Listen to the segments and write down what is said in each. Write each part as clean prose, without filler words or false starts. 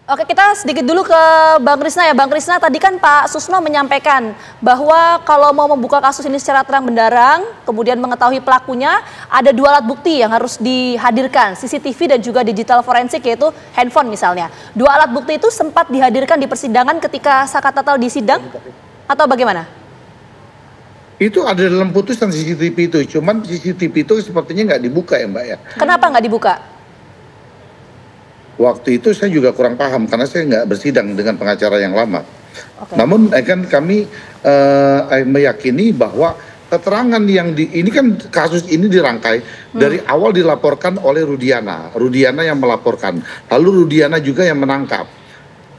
Oke, kita sedikit dulu ke Bang Krisna ya. Bang Krisna, tadi kan Pak Susno menyampaikan bahwa kalau mau membuka kasus ini secara terang benderang, kemudian mengetahui pelakunya, ada 2 alat bukti yang harus dihadirkan, CCTV dan juga digital forensik, yaitu handphone misalnya. 2 alat bukti itu sempat dihadirkan di persidangan ketika Saka Tatal di sidang atau bagaimana? Itu ada dalam putusan CCTV itu, cuman CCTV itu sepertinya nggak dibuka ya Mbak ya. Kenapa nggak dibuka? Waktu itu saya juga kurang paham karena saya nggak bersidang dengan pengacara yang lama. Oke. Namun kan kami meyakini bahwa keterangan yang ini kan kasus ini dirangkai dari awal dilaporkan oleh Rudiana yang melaporkan, lalu Rudiana juga yang menangkap.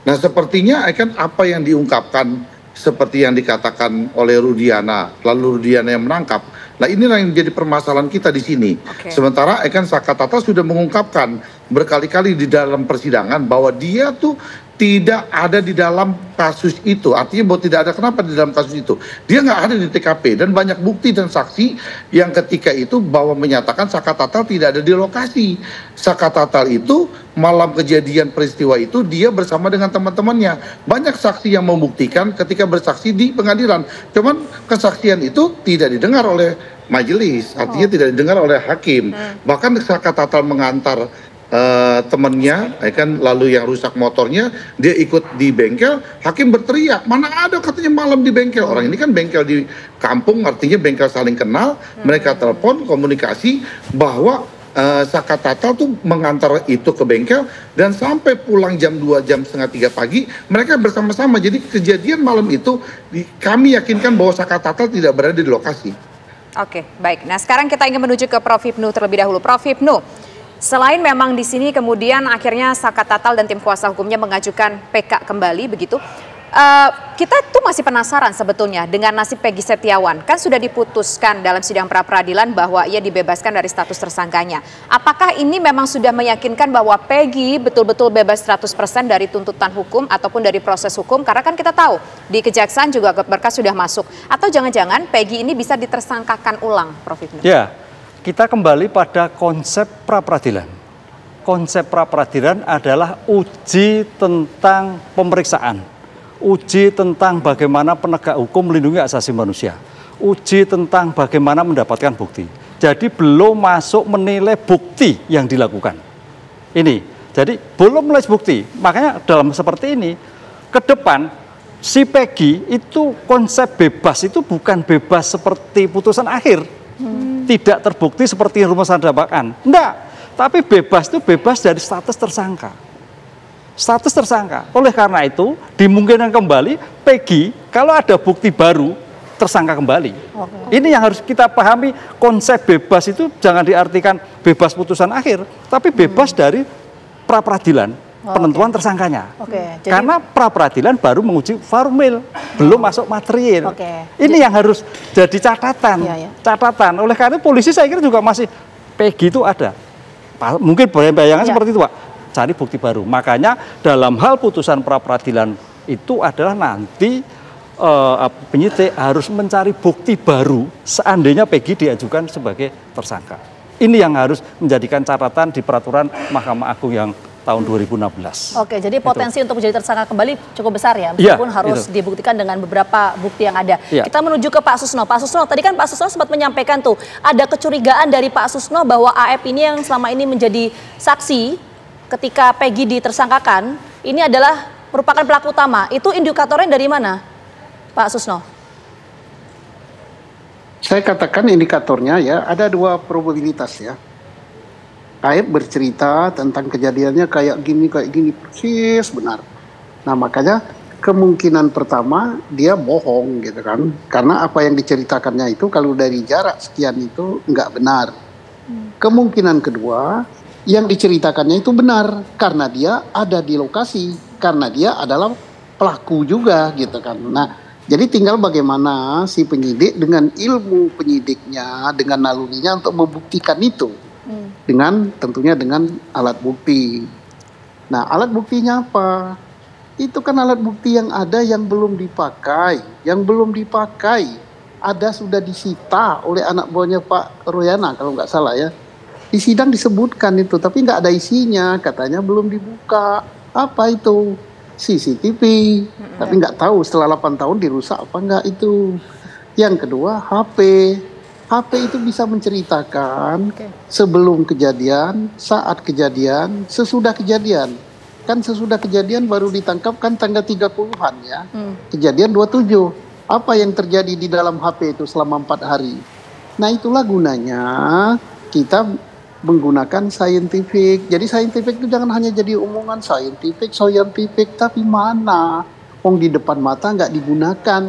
Nah sepertinya kan apa yang diungkapkan seperti yang dikatakan oleh Rudiana, lalu Rudiana yang menangkap. Nah inilah yang menjadi permasalahan kita di sini. Sementara kan Saka Tatal sudah mengungkapkan berkali-kali di dalam persidangan bahwa dia tuh tidak ada di dalam kasus itu. Artinya bahwa tidak ada kenapa di dalam kasus itu. Dia nggak ada di TKP dan banyak bukti dan saksi yang ketika itu bahwa menyatakan Saka Tatal tidak ada di lokasi. Saka Tatal itu malam kejadian peristiwa itu dia bersama dengan teman-temannya. Banyak saksi yang membuktikan ketika bersaksi di pengadilan. Cuman kesaksian itu tidak didengar oleh majelis, artinya tidak didengar oleh hakim. Bahkan Saka Tatal mengantar temannya, kan lalu yang rusak motornya, dia ikut di bengkel, hakim berteriak, mana ada katanya malam di bengkel. Orang ini kan bengkel di kampung, artinya bengkel saling kenal, mereka telepon, komunikasi, bahwa Saka Tatal tuh mengantar itu ke bengkel, dan sampai pulang jam 2, jam setengah 3 pagi, mereka bersama-sama. Jadi kejadian malam itu, kami yakinkan bahwa Saka Tatal tidak berada di lokasi. Oke, baik. Nah sekarang kita ingin menuju ke Prof. Hipnu terlebih dahulu. Prof. Hipnu, selain memang di sini kemudian akhirnya Saka Tatal dan tim kuasa hukumnya mengajukan PK kembali begitu, kita tuh masih penasaran sebetulnya dengan nasib Peggy Setiawan. Kan sudah diputuskan dalam sidang pra-peradilan bahwa ia dibebaskan dari status tersangkanya. Apakah ini memang sudah meyakinkan bahwa Peggy betul-betul bebas 100% dari tuntutan hukum ataupun dari proses hukum? Karena kan kita tahu di kejaksaan juga berkas sudah masuk. Atau jangan-jangan Peggy ini bisa ditersangkakan ulang, Prof. Hipnu? Ya, kita kembali pada konsep pra-peradilan. Konsep pra-peradilan adalah uji tentang pemeriksaan. Uji tentang bagaimana penegak hukum melindungi hak asasi manusia. Uji tentang bagaimana mendapatkan bukti. Jadi belum masuk menilai bukti yang dilakukan. Ini, jadi belum menilai bukti. Makanya dalam seperti ini, ke depan si Peggy itu konsep bebas itu bukan bebas seperti putusan akhir. Tidak terbukti seperti rumusan dakwaan. Enggak, tapi bebas itu bebas dari status tersangka. Status tersangka. Oleh karena itu, dimungkinkan kembali Peggy kalau ada bukti baru tersangka kembali. Ini yang harus kita pahami, konsep bebas itu jangan diartikan bebas putusan akhir, tapi bebas dari pra-peradilan, penentuan tersangkanya. Jadi, karena pra-peradilan baru menguji formil, belum masuk material. Ini yang harus jadi catatan. Catatan. Oleh karena polisi saya kira juga masih Peggy itu ada. Mungkin bayangan seperti itu, Pak. Cari bukti baru. Makanya dalam hal putusan pra-peradilan itu adalah nanti penyidik harus mencari bukti baru seandainya Peggy diajukan sebagai tersangka. Ini yang harus menjadikan catatan di peraturan Mahkamah Agung yang tahun 2016. Oke, jadi potensi untuk menjadi tersangka kembali cukup besar ya, meskipun harus dibuktikan dengan beberapa bukti yang ada. Kita menuju ke Pak Susno. Pak Susno, tadi kan Pak Susno sempat menyampaikan tuh, ada kecurigaan dari Pak Susno bahwa AF ini yang selama ini menjadi saksi ketika Peggy ditersangkakan, ini adalah merupakan pelaku utama. Itu indikatornya dari mana, Pak Susno? Saya katakan indikatornya ya, ada 2 probabilitas ya. AF bercerita tentang kejadiannya kayak gini persis benar. Nah makanya kemungkinan pertama dia bohong gitu kan. Karena apa yang diceritakannya itu kalau dari jarak sekian itu nggak benar. Kemungkinan kedua, yang diceritakannya itu benar karena dia ada di lokasi, karena dia adalah pelaku juga gitu kan. Nah, jadi tinggal bagaimana si penyidik dengan ilmu penyidiknya, dengan nalurinya untuk membuktikan itu. Dengan tentunya dengan alat bukti. Nah, alat buktinya apa? Itu kan alat bukti yang ada yang belum dipakai, ada sudah disita oleh anak buahnya Pak Royana kalau nggak salah ya. Di sidang disebutkan itu, tapi nggak ada isinya, katanya belum dibuka. apa itu CCTV, tapi nggak tahu setelah 8 tahun dirusak apa enggak itu. Yang kedua HP itu bisa menceritakan sebelum kejadian, saat kejadian, sesudah kejadian. Kan sesudah kejadian baru ditangkap kan tanggal 30-an ya. Kejadian 27. Apa yang terjadi di dalam HP itu selama 4 hari. Nah itulah gunanya kita menggunakan scientific. Jadi scientific itu jangan hanya jadi omongan scientific, tapi mana? Di depan mata nggak digunakan.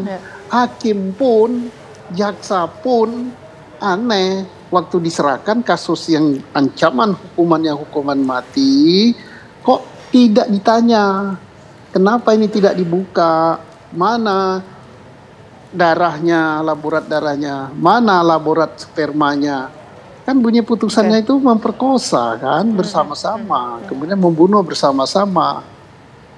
Hakim pun, jaksa pun aneh. Waktu diserahkan kasus yang ancaman hukumannya hukuman mati, kok tidak ditanya. Kenapa ini tidak dibuka? Mana darahnya, laborat darahnya? Mana laborat spermanya? Kan bunyi putusannya itu memperkosa kan bersama-sama, kemudian membunuh bersama-sama.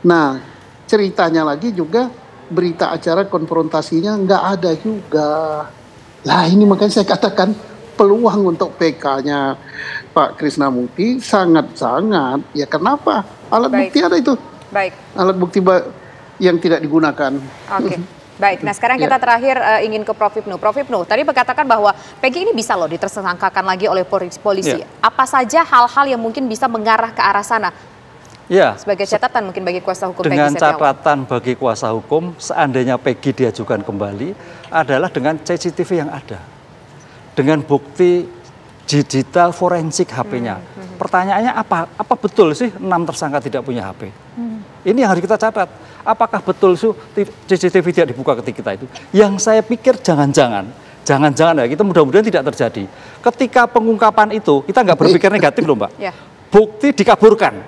Nah ceritanya lagi juga berita acara konfrontasinya nggak ada juga. Lah ini makanya saya katakan peluang untuk PK-nya Pak Krisnamurti sangat-sangat. Ya kenapa? Alat bukti ada itu. Alat bukti yang tidak digunakan. Baik, nah sekarang kita terakhir ingin ke Prof. Ibnu. Prof. Ibnu, tadi berkatakan bahwa Peggy ini bisa loh ditersangkakan lagi oleh polisi. Apa saja hal-hal yang mungkin bisa mengarah ke arah sana? Ya. Sebagai catatan mungkin bagi kuasa hukum Dengan Peggy Setiawan. catatan bagi kuasa hukum, seandainya Peggy diajukan kembali, adalah dengan CCTV yang ada. Dengan bukti digital forensik HP-nya. Pertanyaannya apa betul sih 6 tersangka tidak punya HP? Ini yang harus kita catat. Apakah betul CCTV tidak dibuka ketika itu? Yang saya pikir jangan-jangan ya, kita mudah-mudahan tidak terjadi. Ketika pengungkapan itu, kita nggak berpikir negatif loh Mbak. Bukti dikaburkan.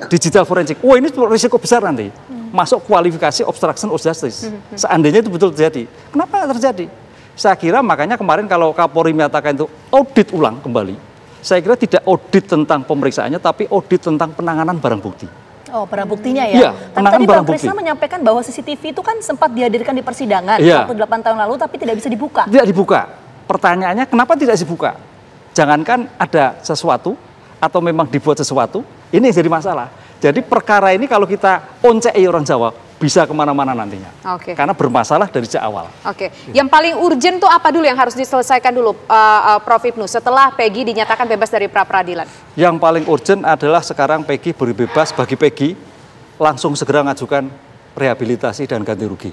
Digital forensik. Wah ini risiko besar nanti. Masuk kualifikasi obstruction of justice. Seandainya itu betul terjadi. Kenapa nggak terjadi? Saya kira makanya kemarin kalau Kapolri menyatakan itu audit ulang kembali. Saya kira tidak audit tentang pemeriksaannya, tapi audit tentang penanganan barang bukti. Oh, barang buktinya ya? Tadi Bang Krisna menyampaikan bahwa CCTV itu kan sempat dihadirkan di persidangan waktu 8 tahun lalu, tapi tidak bisa dibuka. Tidak dibuka. Pertanyaannya kenapa tidak dibuka? Jangankan ada sesuatu atau memang dibuat sesuatu, ini yang jadi masalah. Jadi perkara ini kalau kita oncei orang Jawa, bisa kemana-mana nantinya. Karena bermasalah dari sejak awal. Yang paling urgent tuh apa dulu yang harus diselesaikan dulu, Prof. Ibnu, setelah Peggy dinyatakan bebas dari pra-peradilan? Yang paling urgent adalah sekarang Peggy bebas. Bagi Peggy, langsung segera mengajukan rehabilitasi dan ganti rugi.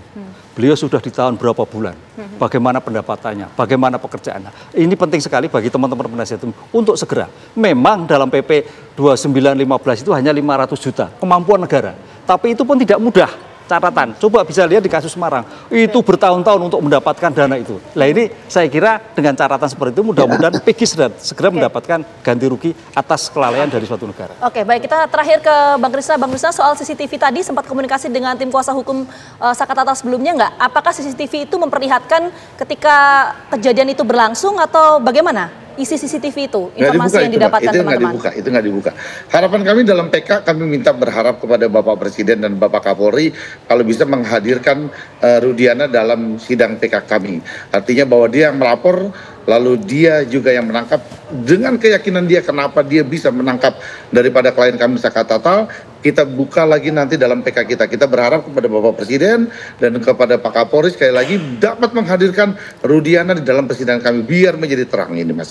Beliau sudah ditahan berapa bulan, bagaimana pendapatannya, bagaimana pekerjaannya. Ini penting sekali bagi teman-teman penasihat hukum untuk segera. Memang dalam PP 2915 itu hanya 500 juta kemampuan negara. Tapi itu pun tidak mudah. Catatan, coba bisa lihat di kasus Semarang, itu bertahun-tahun untuk mendapatkan dana itu. Nah ini saya kira dengan catatan seperti itu mudah-mudahan Peggy segera mendapatkan ganti rugi atas kelalaian dari suatu negara. Baik, kita terakhir ke Bang Krisna. Bang Krisna, soal CCTV tadi sempat komunikasi dengan tim kuasa hukum Sakatata sebelumnya nggak? Apakah CCTV itu memperlihatkan ketika kejadian itu berlangsung atau bagaimana? Isi CCTV itu, informasi yang didapatkan teman-teman. Itu nggak dibuka. Harapan kami dalam PK, kami minta berharap kepada Bapak Presiden dan Bapak Kapolri kalau bisa menghadirkan Rudiana dalam sidang PK kami. Artinya bahwa dia yang melapor, lalu dia juga yang menangkap. Dengan keyakinan dia kenapa dia bisa menangkap daripada klien kami Sakatata, kita buka lagi nanti dalam PK kita. Kita berharap kepada Bapak Presiden dan kepada Pak Kapolri sekali lagi dapat menghadirkan Rudiana di dalam persidangan kami biar menjadi terang ini, Mas.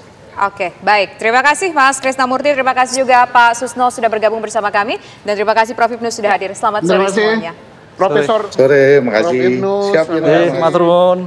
Baik. Terima kasih Mas Krisnamurti, terima kasih juga Pak Susno sudah bergabung bersama kami, dan terima kasih Prof. Ibnu sudah hadir. Selamat sore semuanya. Profesor. Sore, makasih. Prof. Ibnu. Siap, matur nuwun.